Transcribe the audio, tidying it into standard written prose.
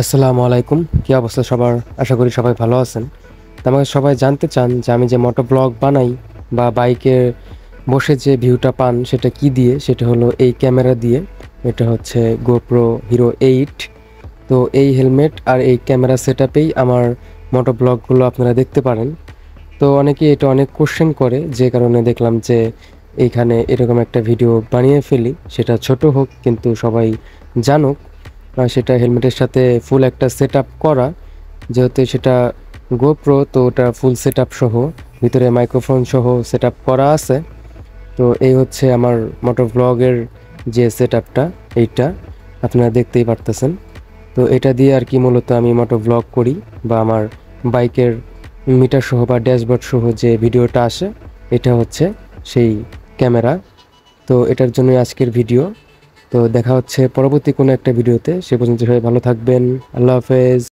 আসসালামু আলাইকুম। কি অবস্থা সবার? আশা করি সবাই ভালো আছেন। তো আমাকে সবাই জানতে চান যে আমি যে মোটো ব্লগ বানাই বা বাইকে বসে যে ভিউটা পান সেটা কি দিয়ে? সেটা হলো এই ক্যামেরা দিয়ে। এটা হচ্ছে GoPro Hero 8। তো এই হেলমেট আর এই ক্যামেরা সেটআপেই আমার মোটো ব্লগগুলো আপনারা দেখতে পারেন। তো অনেকেই এটা অনেক কোয়েশ্চেন করে, যে কারণে দেখলাম যে এইখানে এরকম একটা ভিডিও বানিয়ে ফেলি। সেটা ছোট হোক কিন্তু সবাই জানুক। সেটা হেলমেটের সাথে ফুল একটা সেটআপ করা, যেহেতু সেটা গোপ্রো তো ওটা ফুল সেটআপ সহ ভিতরে মাইক্রোফোন সহ সেটআপ করা আছে। তো এই হচ্ছে আমার মোটো ব্লগের যে সেটআপটা, এইটা আপনারা দেখতেই পারতেছেন। তো এটা দিয়ে আর কি মূলত আমি মোটো ব্লগ করি, বা আমার বাইকের মিটার সহ বা ড্যাশবোর্ড সহ যে ভিডিওটা আসে, এটা হচ্ছে সেই ক্যামেরা। তো এটার জন্যই আজকের ভিডিও। তো দেখা হচ্ছে পরবর্তী কোনো একটা ভিডিওতে। সে পর্যন্ত সবাই ভালো থাকবেন। আল্লাহ হাফেজ।